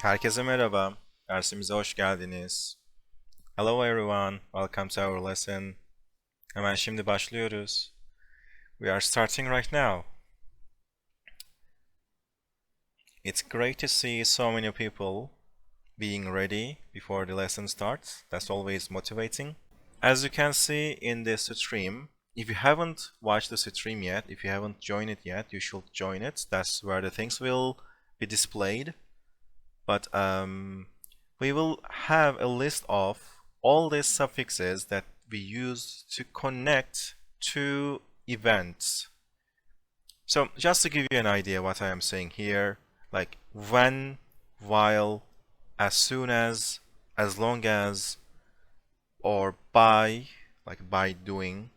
Herkese merhaba. Dersimize hoş geldiniz. Hello everyone. Welcome to our lesson. Hemen şimdi başlıyoruz. We are starting right now. It's great to see so many people being ready before the lesson starts. That's always motivating. As you can see in this stream, if you haven't watched the stream yet, if you haven't joined it yet, you should join it. That's where the things will be displayed. But we will have a list of all the suffixes that we use to connect two events. So just to give you an idea what I am saying here, like when, while, as soon as long as, or by, like by doing,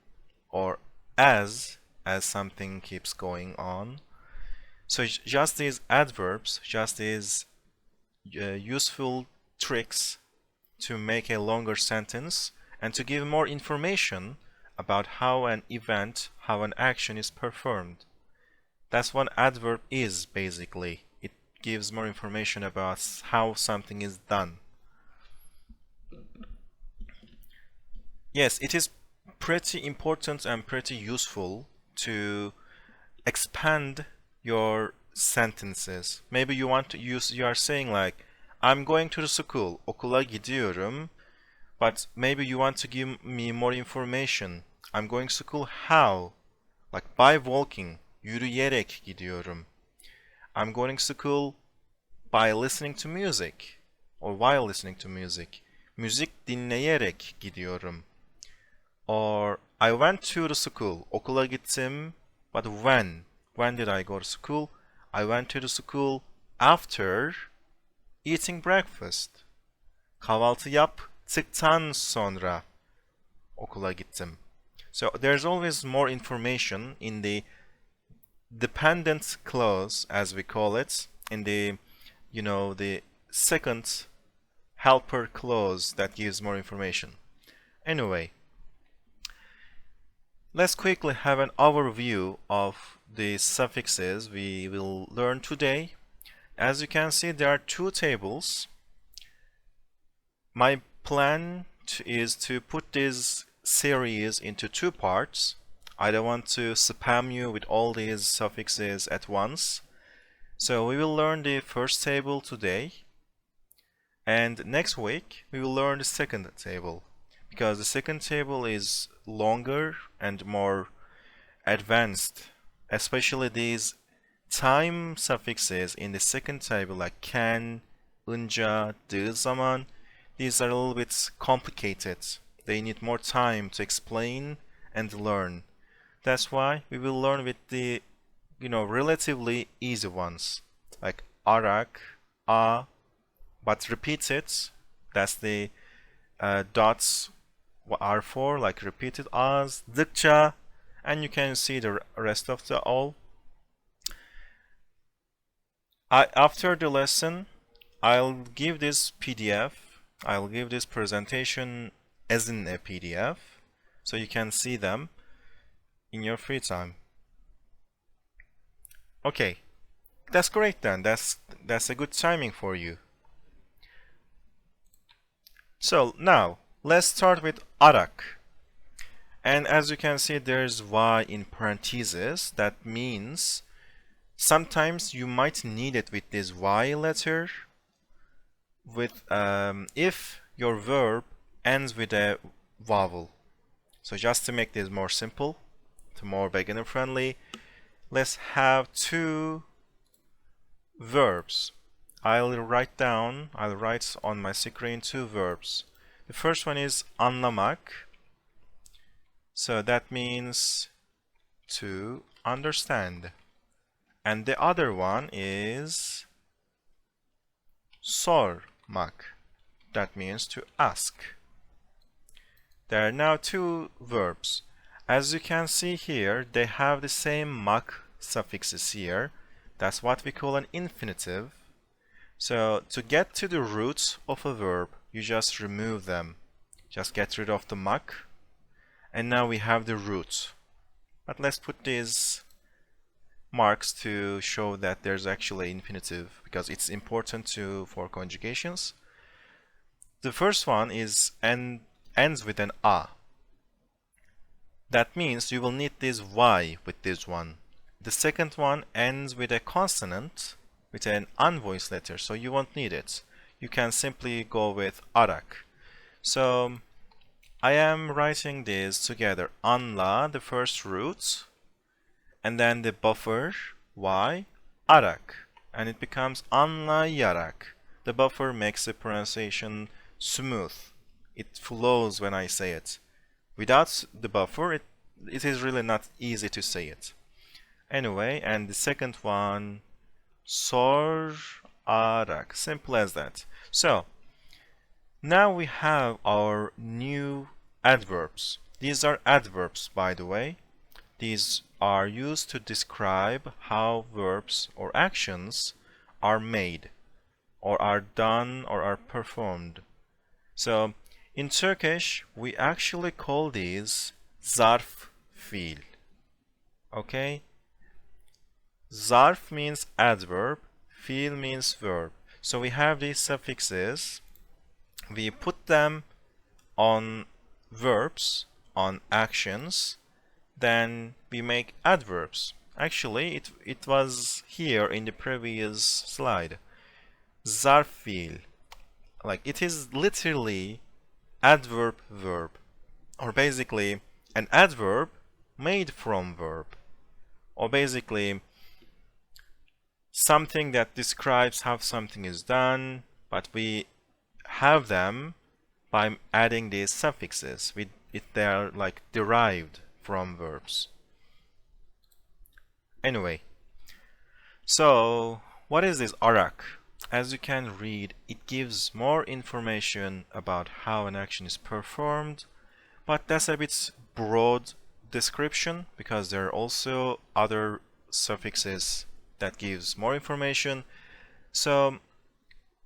or as something keeps going on. So just these adverbs, just these useful tricks to make a longer sentence and to give more information about how an event, how an action is performed. That's what adverb is basically. It gives more information about how something is done. Yes, it is pretty important and pretty useful to expand your sentences. Maybe you want to use, you are saying like, I'm going to the school, okula gidiyorum, but maybe you want to give me more information. I'm going to school how? Like by walking, yürüyerek gidiyorum. I'm going to school by listening to music or while listening to music. Müzik dinleyerek gidiyorum. Or I went to the school, okula gittim, but when? When did I go to school? I went to the school after eating breakfast. Kahvaltı yaptıktan sonra okula gittim. So there's always more information in the dependent clause, as we call it, in the, the second helper clause that gives more information. Anyway, let's quickly have an overview of the suffixes we will learn today. As you can see, there are two tables. My plan is to put this series into two parts. I don't want to spam you with all these suffixes at once. So we will learn the first table today. And next week, we will learn the second table. Because the second table is longer and more advanced. Especially these time suffixes in the second table like can, unca, dığı zaman. These are a little bit complicated. They need more time to explain and learn. That's why we will learn with the, relatively easy ones. Like arak, a, but repeat it. That's the dots are for, like repeated as, dıkça, and you can see the rest of the all. After the lesson, I'll give this PDF, I'll give this presentation as in a PDF, so you can see them in your free time. Okay, that's great then. That's a good timing for you. So now, let's start with arak. And as you can see, there's Y in parentheses. That means sometimes you might need it with this Y letter with if your verb ends with a vowel. So just to make this more simple, to more beginner friendly, let's have two verbs. I'll write on my screen two verbs. The first one is anlamak. So that means to understand. And the other one is sormak. That means to ask. There are now two verbs. As you can see here, they have the same mak suffixes here. That's what we call an infinitive. So to get to the roots of a verb, you just remove them. Just get rid of the mak. And now we have the root. But let's put this marks to show that there's actually infinitive because it's important for conjugations. The first one is ends with an a. That means you will need this y with this one. The second one ends with a consonant with an unvoiced letter, so you won't need it. You can simply go with arak. So I am writing this together. Anla, the first root, and then the buffer y, arak, and it becomes anlayarak. The buffer makes the pronunciation smooth. It flows when I say it. Without the buffer, it is really not easy to say it. Anyway, and the second one, sorarak. Simple as that. So, now we have our new adverbs. These are adverbs, by the way. These are used to describe how verbs or actions are made, or are done, or are performed. So, in Turkish, we actually call these zarf fiil. Okay? Zarf means adverb, fiil means verb. So we have these suffixes. We put them on verbs, on actions, then we make adverbs. Actually, it was here in the previous slide. Zarf fiil. Like, it is literally adverb verb, or basically an adverb made from verb, or basically something that describes how something is done, but we have them by adding these suffixes. They are like derived from verbs. Anyway, so what is this arak? As you can read, it gives more information about how an action is performed, but that's a bit broad description because there are also other suffixes that gives more information. So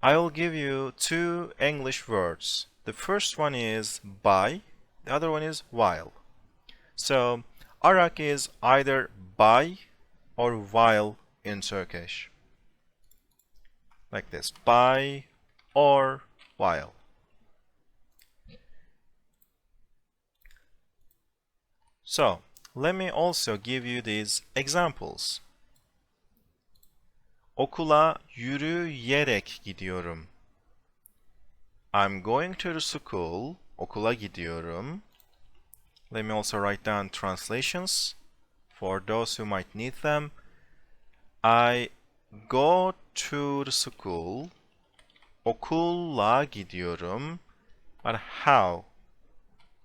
I will give you two English words. The first one is by, the other one is while. So arak is either by or while in Turkish. Like this, by or while. So let me also give you these examples. Okula yürüyerek gidiyorum. I'm going to the school. Okula gidiyorum. Let me also write down translations for those who might need them. I go to the school. Okulla gidiyorum. But how?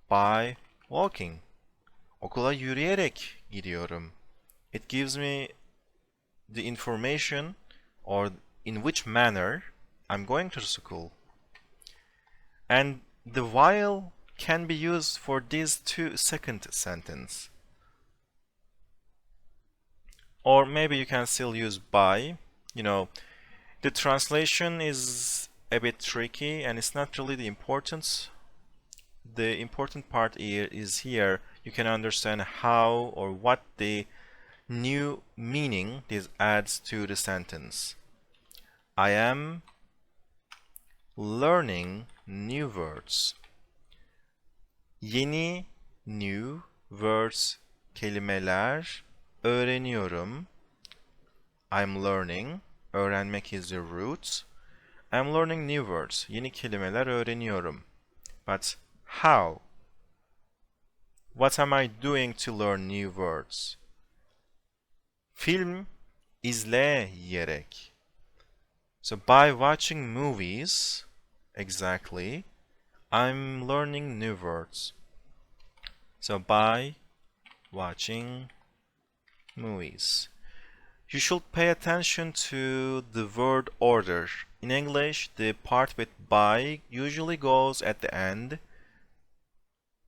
By walking. Okula yürüyerek gidiyorum. It gives me the information or in which manner I'm going to school. And the while can be used for this second sentence. Or maybe you can still use by. You know, the translation is a bit tricky and it's not really the importance. The important part here is you can understand how or what the new meaning this adds to the sentence. I am learning new words. Yeni, new words, kelimeler öğreniyorum. I'm learning. Öğrenmek is the root. I'm learning new words. Yeni kelimeler öğreniyorum. But how? What am I doing to learn new words? Film izleyerek. So by watching movies, exactly, I'm learning new words. So by watching movies. You should pay attention to the word order. In English, the part with by usually goes at the end,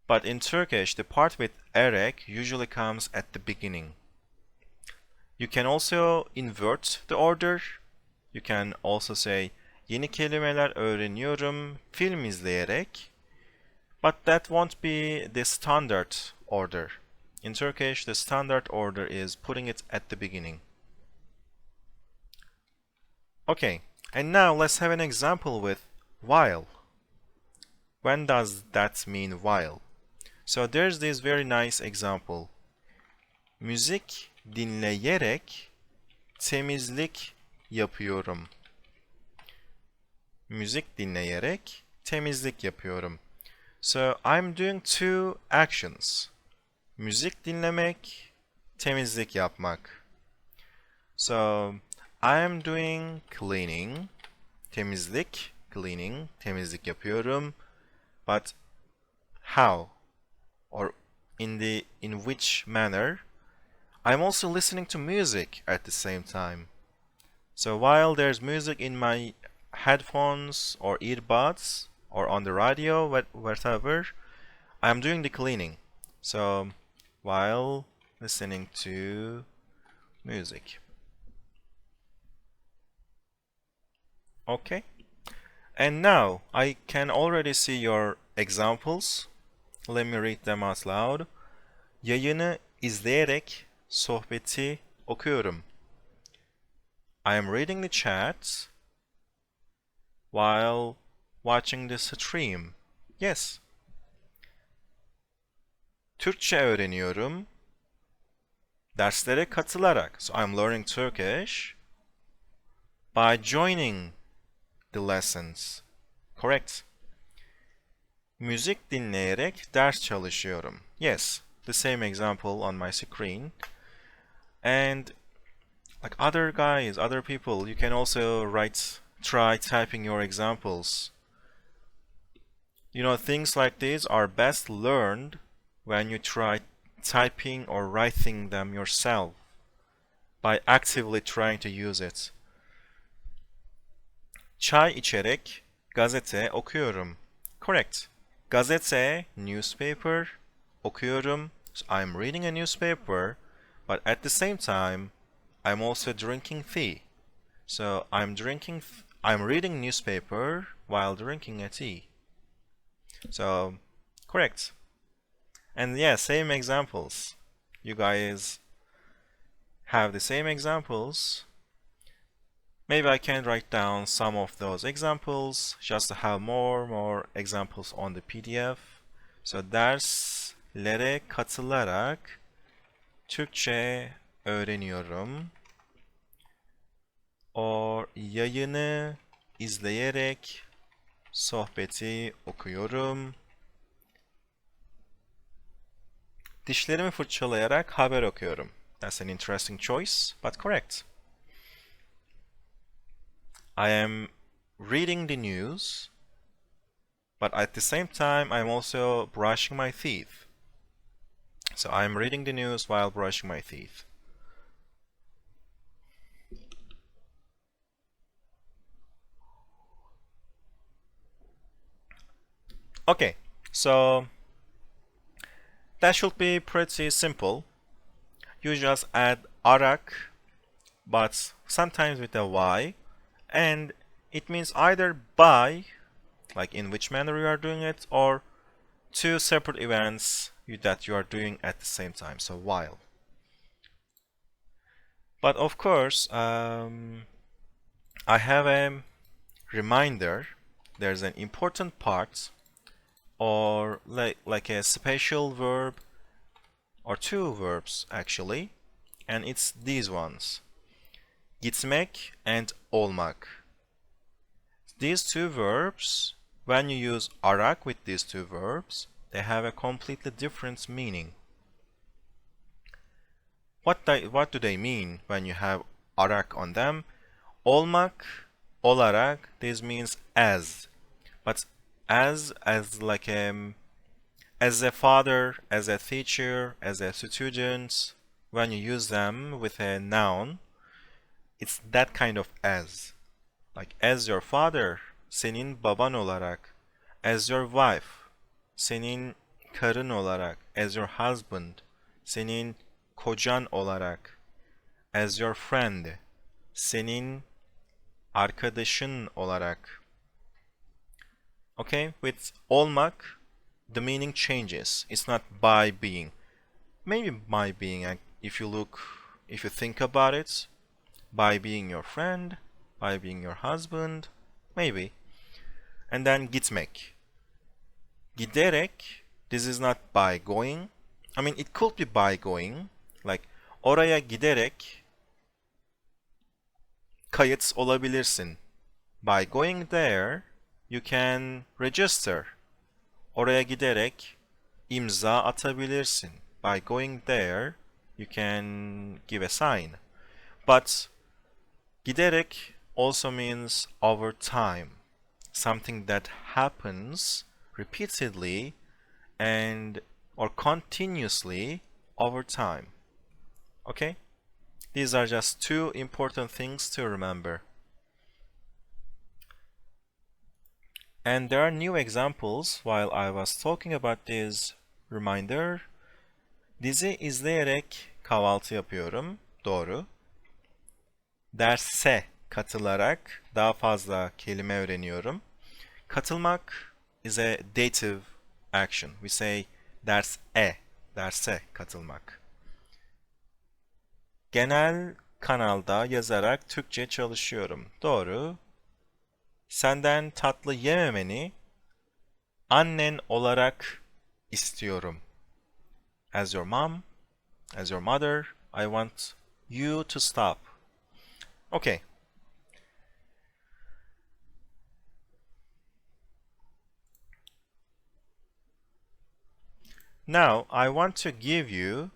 but in Turkish, the part with erek usually comes at the beginning. You can also invert the order. You can also say yeni kelimeler öğreniyorum film izleyerek. But that won't be the standard order. In Turkish, the standard order is putting it at the beginning. Okay, and now let's have an example with while. When does that mean while? So there's this very nice example. Müzik dinleyerek temizlik yapıyorum. Müzik dinleyerek temizlik yapıyorum. So I'm doing two actions. Müzik dinlemek, temizlik yapmak. So I am doing cleaning, temizlik, cleaning, temizlik yapıyorum. But how? Or in which manner? I'm also listening to music at the same time. So while there's music in my headphones or earbuds or on the radio, whatever, I'm doing the cleaning. So while listening to music. Okay. And now I can already see your examples. Let me read them out loud. Yayını izleyerek sohbeti okuyorum. I am reading the chat while watching the stream. Yes. Türkçe öğreniyorum. Derslere katılarak. So I'm learning Turkish by joining the lessons. Correct. Müzik dinleyerek ders çalışıyorum. Yes, the same example on my screen. And like other guys, other people, you can also try typing your examples. You know, things like these are best learned when you try typing or writing them yourself by actively trying to use it. Çay içerek gazete okuyorum. Correct. Gazete, newspaper, okuyorum. So I'm reading a newspaper, but at the same time, I'm also drinking tea. So I'm reading newspaper while drinking a tea. So, correct. And yeah, same examples. You guys have the same examples. Maybe I can write down some of those examples just to have more examples on the PDF. So derslere katılarak Türkçe öğreniyorum. Or yayını izleyerek sohbeti okuyorum. Dişlerimi fırçalayarak haber okuyorum. That's an interesting choice, but correct. I am reading the news, but at the same time, I'm also brushing my teeth. So I'm reading the news while brushing my teeth. Okay, so that should be pretty simple. You just add arak, but sometimes with a y, and it means either by, like in which manner you are doing it, or two separate events that you are doing at the same time, so while. But of course, I have a reminder. There's an important part, or like a special verb, or two verbs actually, and it's these ones. Gitmek and olmak. These two verbs, when you use arak with these two verbs, they have a completely different meaning. What do they mean when you have arak on them? Olmak, olarak, this means as. But as like as a father, as a teacher, as a student, when you use them with a noun, it's that kind of as. Like as your father, senin baban olarak. As your wife, senin karın olarak. As your husband, senin kocan olarak. As your friend, senin arkadaşın olarak. Okay, with olmak, the meaning changes. It's not by being. Maybe by being, if you think about it, by being your friend, by being your husband, maybe. And then gitmek. Giderek, this is not by going. I mean, it could be by going. Like, oraya giderek kayıt olabilirsin. By going there, you can register. Oraya giderek imza atabilirsin. By going there, you can give a sign. But giderek also means over time. Something that happens repeatedly and or continuously over time. Okay? These are just two important things to remember. And there are new examples while I was talking about this reminder. Dizi izleyerek kahvaltı yapıyorum. Doğru. Derse katılarak daha fazla kelime öğreniyorum. Katılmak is a dative action. We say derse katılmak. Genel kanalda yazarak Türkçe çalışıyorum. Doğru. Senden tatlı yememeni annen olarak istiyorum. As your mom, as your mother, I want you to stop. Okay. Now, I want to give you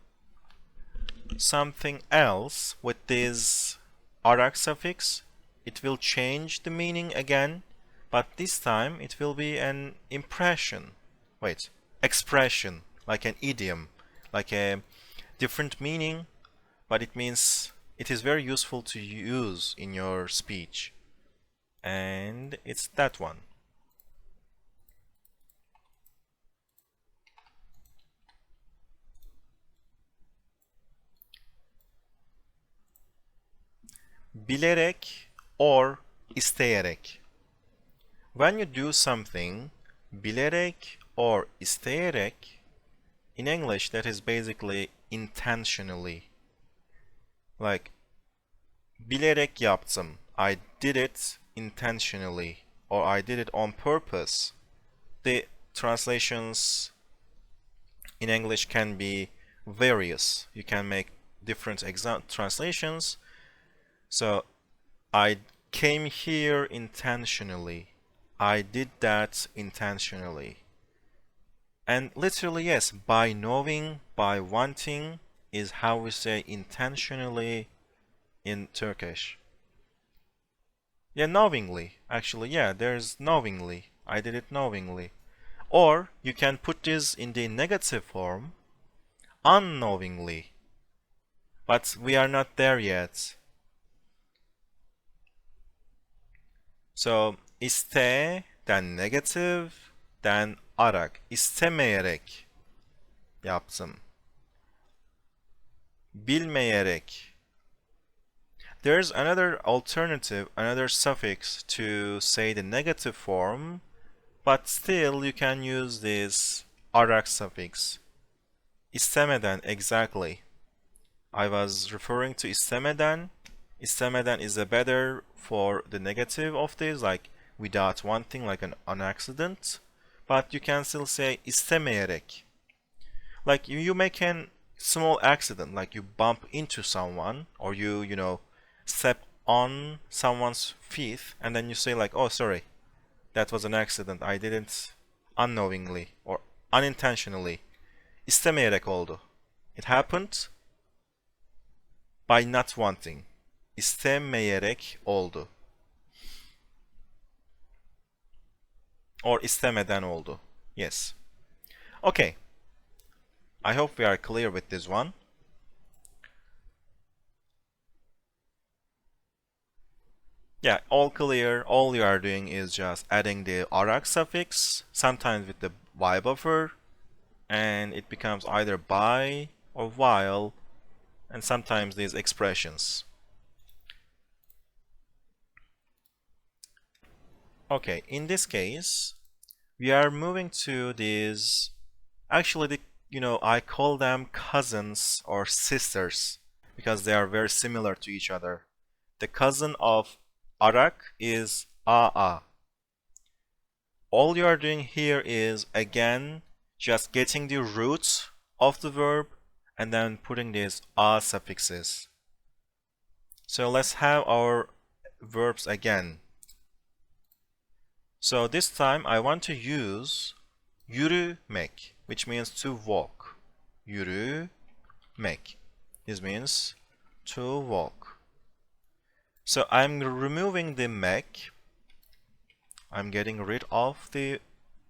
something else with this arak suffix. It will change the meaning again, but this time it will be an impression. Wait, expression, like an idiom, like a different meaning, but it means it is very useful to use in your speech. And it's that one. Bilerek or isteyerek. When you do something bilerek or isteyerek, in English that is basically intentionally. Like bilerek yaptım. I did it intentionally or I did it on purpose. The translations in English can be various. You can make different translations. So, I came here intentionally. I did that intentionally. And literally, yes, by knowing, by wanting is how we say intentionally in Turkish. Yeah, knowingly. Actually, yeah, there's knowingly. I did it knowingly. Or you can put this in the negative form, unknowingly. But we are not there yet. So, iste, then negative, then arak. İstemeyerek yaptım. Bilmeyerek. There's another alternative, another suffix to say the negative form, but still you can use this arak suffix. İstemeden, exactly. I was referring to istemeden. Istemeden is a better for the negative of this, like without wanting, like an accident. But you can still say istemeyerek. Like you make a small accident, like you bump into someone, or you step on someone's feet, and then you say like, oh, sorry, that was an accident. I didn't unknowingly or unintentionally. İstemeyerek oldu. It happened by not wanting. İstemeyerek oldu. Or istemeden oldu. Yes. Okay. I hope we are clear with this one. Yeah, all clear. All you are doing is just adding the arak suffix, sometimes with the y buffer, and it becomes either by or while, and sometimes these expressions. Okay, in this case, we are moving to these, actually, I call them cousins or sisters because they are very similar to each other. The cousin of Arak is aa. All you are doing here is, again, just getting the roots of the verb and then putting these a suffixes. So let's have our verbs again. So this time I want to use yürümek, which means to walk. Yürümek. This means to walk. So I'm removing the mek. I'm getting rid of the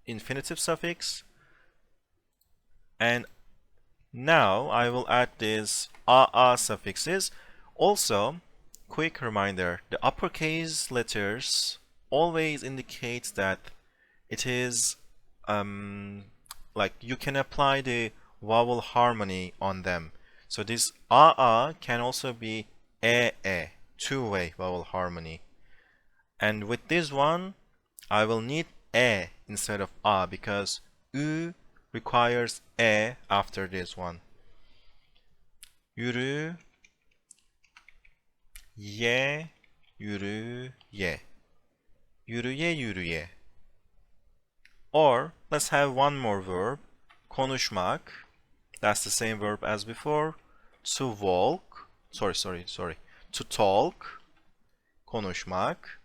infinitive suffix. And now I will add these aa suffixes. Also, quick reminder, the uppercase letters always indicate that it is like you can apply the vowel harmony on them. So this aa can also be two-way vowel harmony. And with this one, I will need instead of a because ü requires after this one. Yürü, ye, yürü, ye. Yürüye, yürüye. Or let's have one more verb, konuşmak. That's the same verb as before. To walk, to talk, konuşmak.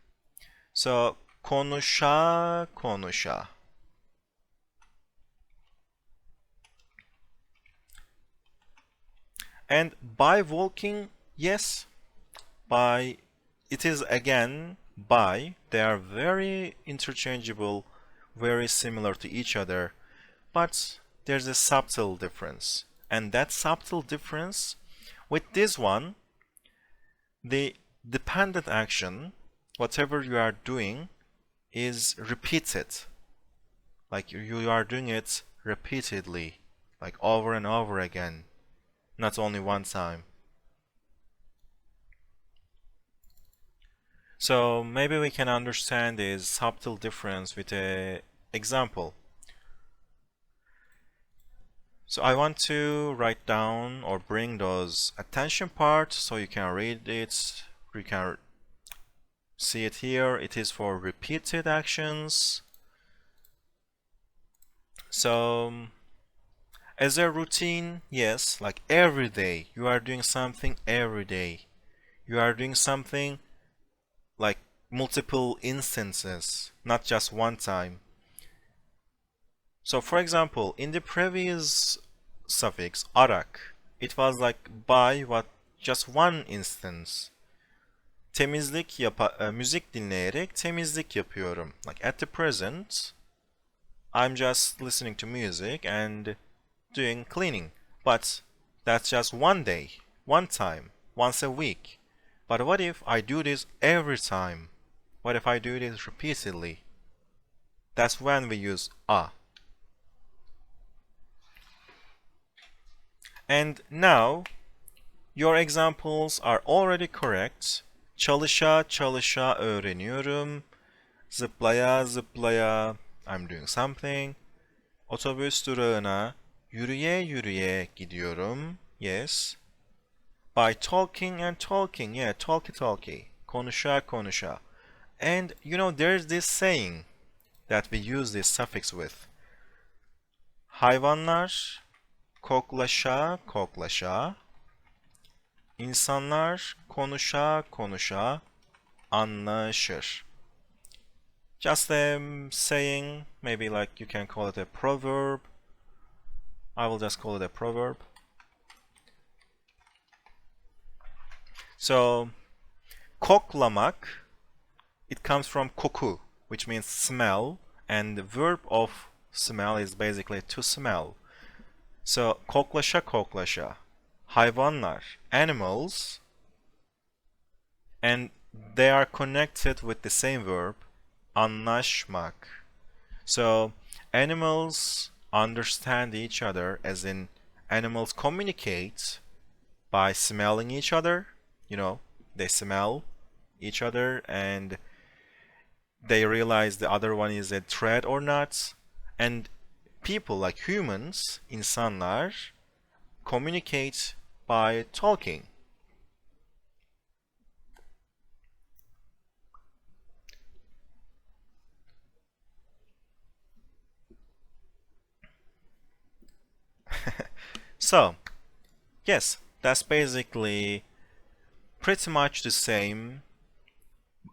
So konuşa, konuşa. And by walking, yes, by, it is again by, they are very interchangeable, very similar to each other, but there's a subtle difference. And that subtle difference, with this one, the dependent action, whatever you are doing, is repeated. Like you are doing it repeatedly, like over and over again, not only one time. So maybe we can understand this subtle difference with an example. So I want to write down or bring those attention parts so you can read it, you can see it here. It is for repeated actions. So as a routine, yes, like every day, you are doing something every day. You are doing something like multiple instances, not just one time. So for example, in the previous suffix, arak, it was like by what just one instance. Müzik dinleyerek temizlik yapıyorum. Like at the present, I'm just listening to music and doing cleaning. But that's just one day, one time, once a week. But what if I do this every time? What if I do this repeatedly? That's when we use a. And now, your examples are already correct. Çalışa çalışa öğreniyorum. Zıplaya zıplaya I'm doing something. Otobüs durağına yürüye yürüye gidiyorum. Yes. By talking and talking, yeah, talkie. Konuşa konuşa. And you know, there's this saying that we use this suffix with. Hayvanlar koklaşa koklaşa, insanlar konuşa konuşa anlaşır. Just a saying, maybe like you can call it a proverb. I will just call it a proverb. So, koklamak, it comes from koku, which means smell, and the verb of smell is basically to smell. So, koklaşa koklaşa, hayvanlar, animals, and they are connected with the same verb, anlaşmak. So, animals understand each other, as in animals communicate by smelling each other. You know, they smell each other and they realize the other one is a threat or not. And people, like humans, insanlar, communicate by talking. So, yes, that's basically pretty much the same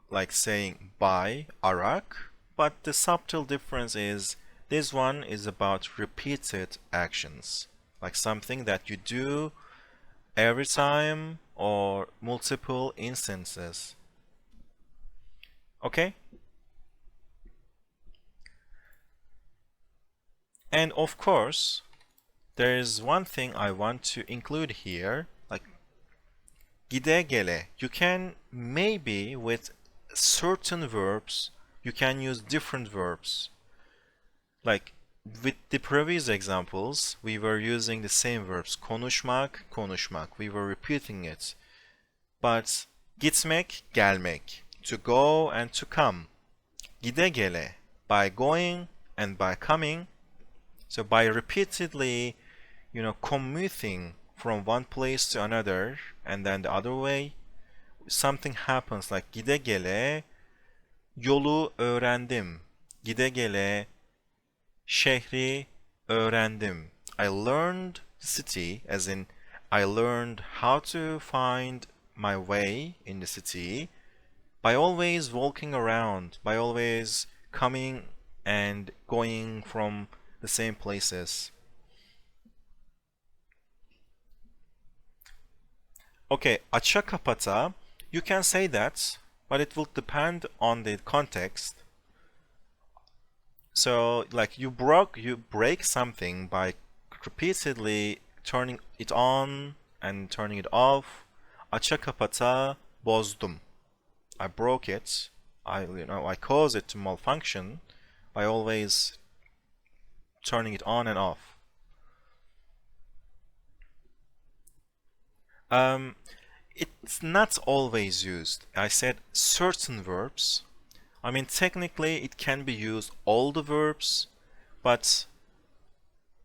like saying buy, arak, but the subtle difference is this one is about repeated actions, like something that you do every time or multiple instances. Okay? And of course, there is one thing I want to include here, like gide gele. You can maybe with certain verbs, you can use different verbs. Like with the previous examples, we were using the same verbs. Konuşmak, konuşmak. We were repeating it. But gitmek, gelmek. To go and to come. Gide gele. By going and by coming. So by repeatedly, commuting from one place to another and then the other way, something happens like gide gele, yolu öğrendim. Gide gele, şehri öğrendim. I learned the city, as in I learned how to find my way in the city by always walking around, by always coming and going from the same places. Okay, aça kapata, you can say that, but it will depend on the context. So, like you break something by repeatedly turning it on and turning it off. Aça kapata bozdum. I broke it. I caused it to malfunction by always turning it on and off. It's not always used. I said certain verbs. I mean, technically, it can be used all the verbs, but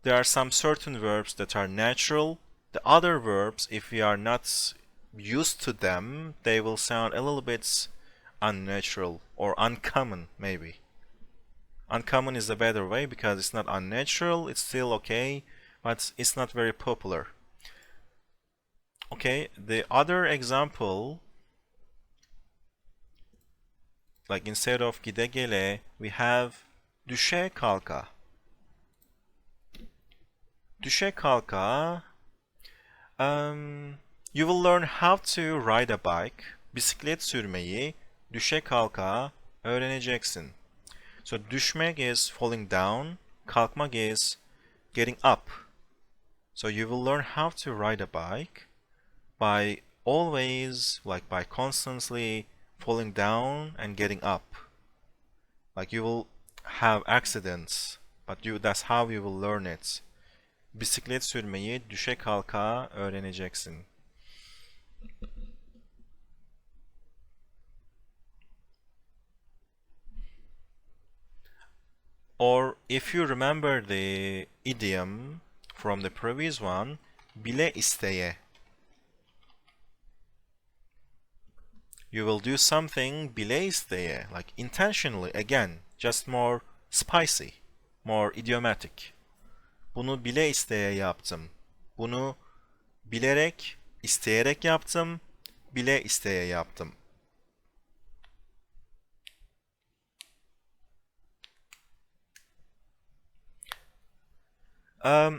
there are some certain verbs that are natural. The other verbs, if we are not used to them, they will sound a little bit unnatural or uncommon, maybe. Uncommon is a better way because it's not unnatural, it's still okay, but it's not very popular. Okay, the other example, like instead of gide gele, we have düşe kalka. Düşe kalka, you will learn how to ride a bike. Bisiklet sürmeyi düşe kalka öğreneceksin. So düşmek is falling down, kalkmak is getting up. So you will learn how to ride a bike by always, like by constantly falling down and getting up. Like you will have accidents, but that's how you will learn it. Bisiklet sürmeyi düşe kalka öğreneceksin. Or if you remember the idiom from the previous one, bile isteye. You will do something bile isteye, like intentionally, again, just more spicy, more idiomatic. Bunu bile isteye yaptım. Bunu bilerek, isteyerek yaptım. Bile isteye yaptım.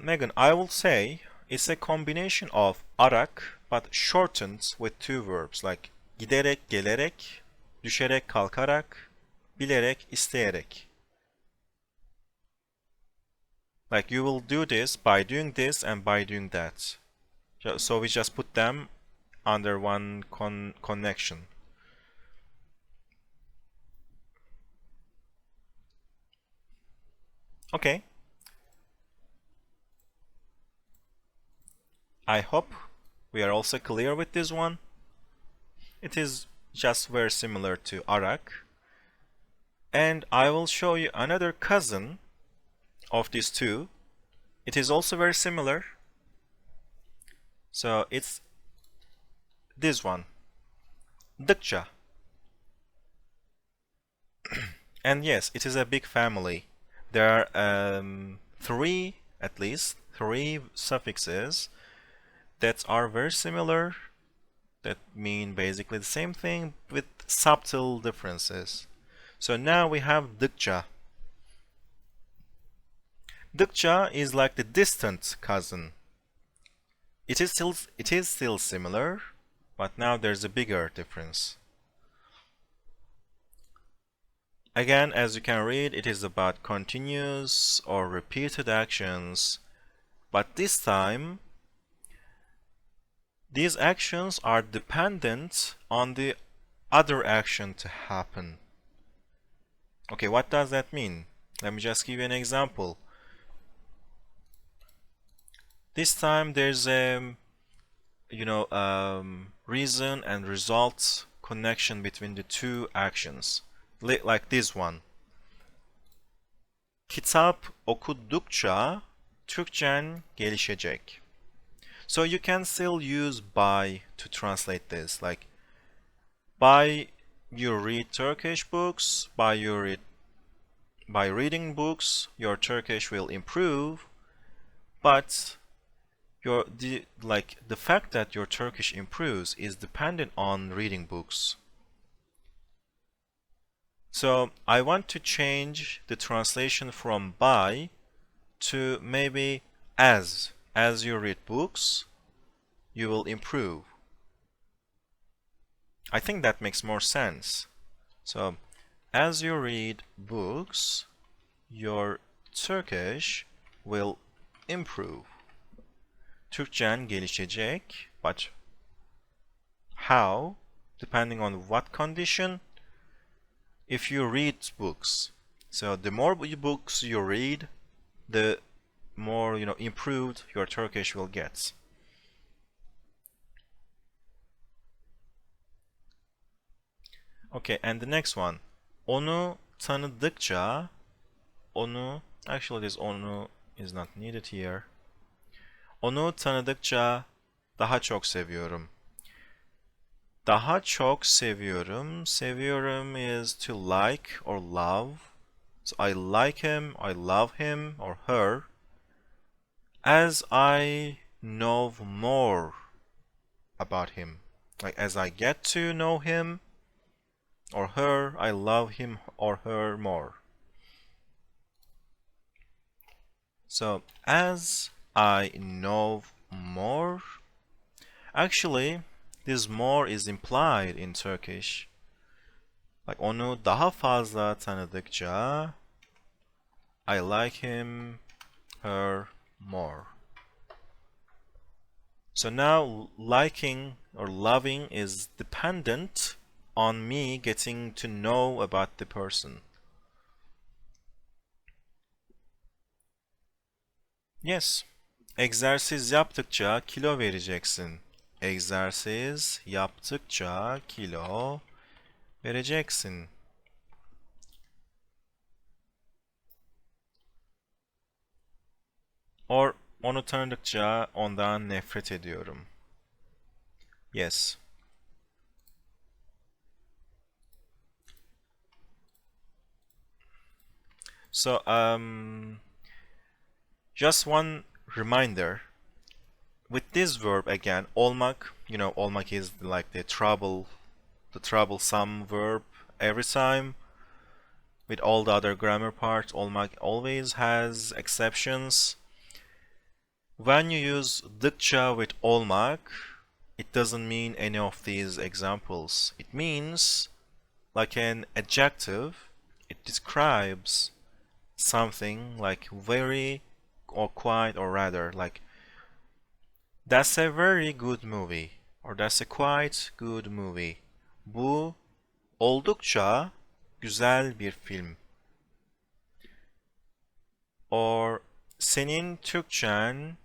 Megan, I will say it's a combination of arak but shortened with two verbs like giderek, gelerek, düşerek, kalkarak, bilerek, isteyerek. Like you will do this by doing this and by doing that. So we just put them under one connection. Okay. I hope we are also clear with this one. It is just very similar to arak. And I will show you another cousin of these two. It is also very similar. So it's this one. Dıkça. And yes, it is a big family. There are 3 at least 3 suffixes that are very similar, that mean basically the same thing with subtle differences. So now we have dıkça. Dıkça is like the distant cousin. It is still similar, but now there's a bigger difference. Again, as you can read, it is about continuous or repeated actions, but this time these actions are dependent on the other action to happen. Okay, what does that mean? Let me just give you an example. This time there's a reason and result connection between the two actions, like this one. Kitap okudukça Türkçen gelişecek. So you can still use by to translate this, like by you read Turkish books, by reading books, your Turkish will improve, but the fact that your Turkish improves is dependent on reading books. So I want to change the translation from by to maybe as. As you read books, you will improve. I think that makes more sense. So as you read books, your Turkish will improve. Türkçen gelişecek, but how? Depending on what condition? If you read books. So the more books you read, the more improved your Turkish will get. Okay, and the next one. Onu tanıdıkça, actually this onu is not needed here. Onu tanıdıkça daha çok seviyorum. Daha çok seviyorum. Seviyorum is to like or love. So I like him, I love him or her. As I know more about him. Like as I get to know him or her, I love him or her more. So as I know more. Actually, this more is implied in Turkish. Like onu daha fazla tanıdıkça I like him, her more. So now liking or loving is dependent on me getting to know about the person. Yes. Egzersiz yaptıkça kilo vereceksin. Egzersiz yaptıkça kilo vereceksin. Or onu tanıdıkça ondan nefret ediyorum. Yes. So just one reminder. With this verb again, olmak, olmak is like the troublesome verb every time. With all the other grammar parts, olmak always has exceptions. When you use dıkça with olmak, it doesn't mean any of these examples. It means like an adjective. It describes something like very or quite or rather like that's a very good movie or that's a quite good movie. Bu oldukça güzel bir film. Or senin Türkçen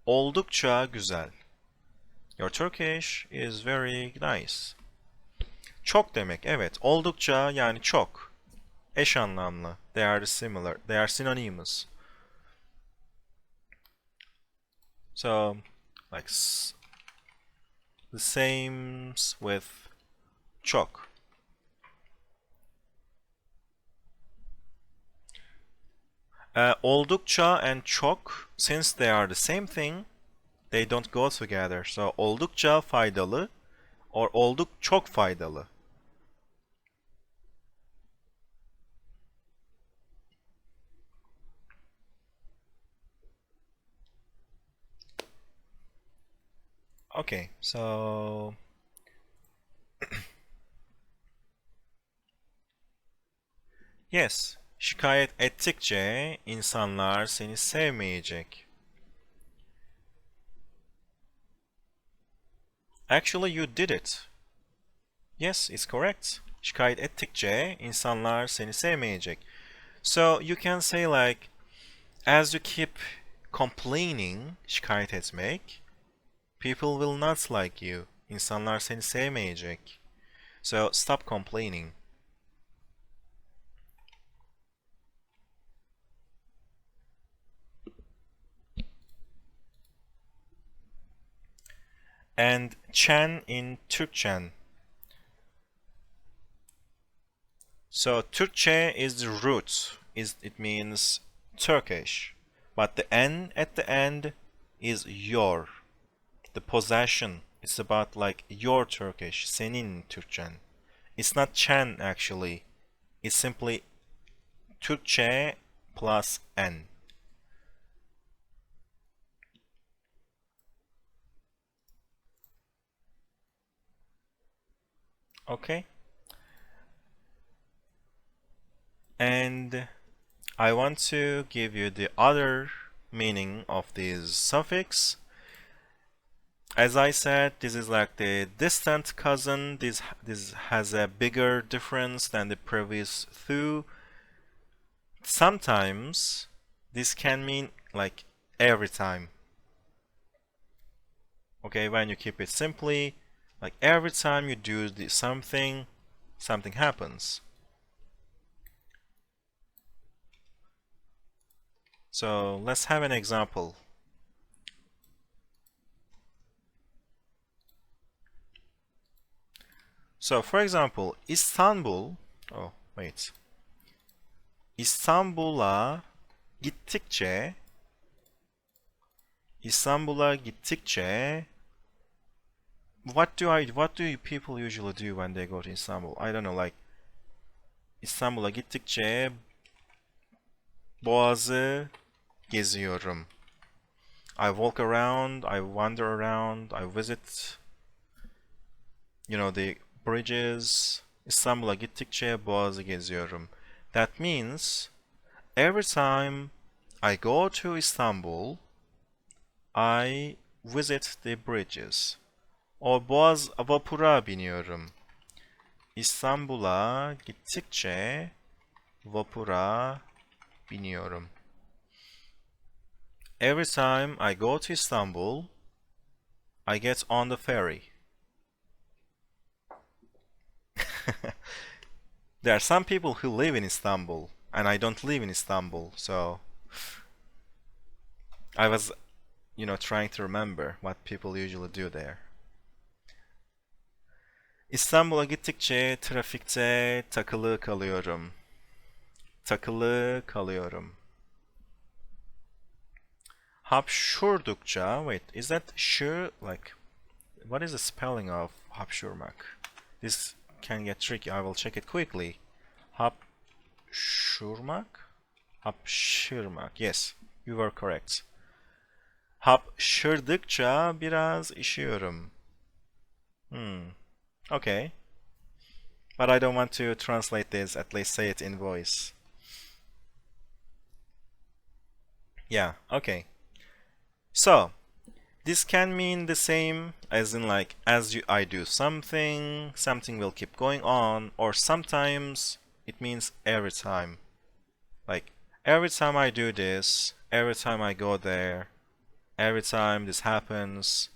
oldukça güzel. Your Turkish is very nice. Çok demek, evet. Oldukça yani çok. Eş anlamlı. They are similar. They are synonymous. So, like the same with çok. Oldukça and çok, since they are the same thing, they don't go together. So oldukça faydalı or çok faydalı. Okay, so yes, şikayet ettikçe insanlar seni sevmeyecek. Actually, you did it. Yes, it's correct. Şikayet ettikçe insanlar seni sevmeyecek. So you can say like, as you keep complaining, şikayet etmek, people will not like you. İnsanlar seni sevmeyecek. So stop complaining. And Chen in Türkçen. So Türkçe is the root. It means Turkish. But the N at the end is your. The possession. It's about like your Turkish. Senin Türkçen. It's not Chen actually. It's simply Türkçe plus N. Okay? And I want to give you the other meaning of this suffix. As I said, this is like the distant cousin. This has a bigger difference than the previous two. Sometimes this can mean like every time. Okay, when you keep it simply, like every time you do something, something happens. So let's have an example. So for example, İstanbul, oh wait. İstanbul'a gittikçe what do you people usually do when they go to Istanbul? I don't know, like İstanbul'a gittikçe Boğaz'ı geziyorum. I walk around, I wander around, I visit, the bridges. İstanbul'a gittikçe Boğaz'ı geziyorum. That means every time I go to Istanbul, I visit the bridges. O Boğaz vapura biniyorum. İstanbul'a gittikçe vapura biniyorum. Every time I go to Istanbul, I get on the ferry. There are some people who live in Istanbul, and I don't live in Istanbul, so I was, trying to remember what people usually do there. İstanbul'a gittikçe trafikte takılı kalıyorum. Takılı kalıyorum. Hapşurdukça, wait, is that sure, like, what is the spelling of hapşurmak? This can get tricky, I will check it quickly. Hapşurmak? Hapşırmak, yes, you were correct. Hapşırdıkça biraz işiyorum. Okay. But I don't want to translate this, at least say it in voice. Yeah, okay. So, this can mean the same as in like, I do something, something will keep going on, or sometimes it means every time. Like, every time I do this, every time I go there, every time this happens.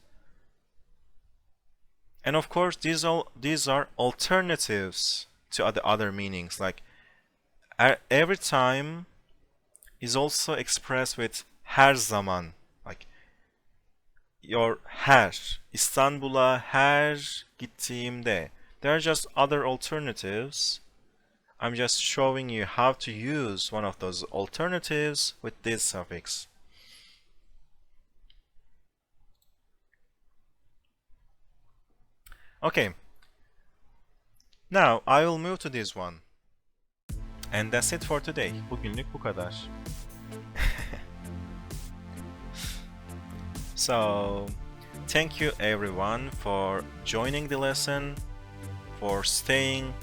And of course, these are alternatives to the other meanings. Like, every time is also expressed with her zaman. Like, your her, İstanbul'a her gittiğimde. There are just other alternatives. I'm just showing you how to use one of those alternatives with this suffix. Okay, now I will move to this one. And that's it for today. Bugünlük bu kadar. So, thank you everyone for joining the lesson, for staying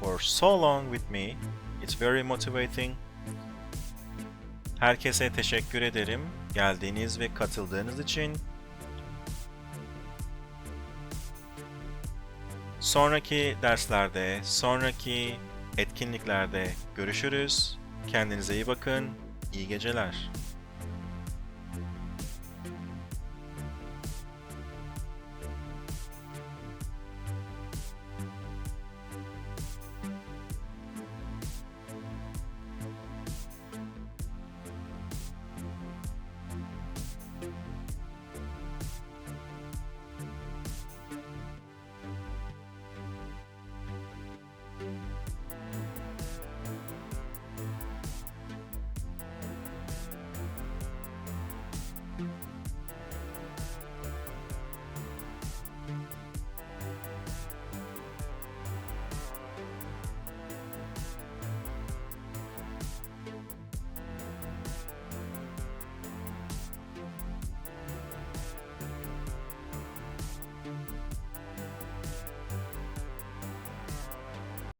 for so long with me. It's very motivating. Herkese teşekkür ederim geldiğiniz ve katıldığınız için. Sonraki derslerde, sonraki etkinliklerde görüşürüz. Kendinize iyi bakın. İyi geceler.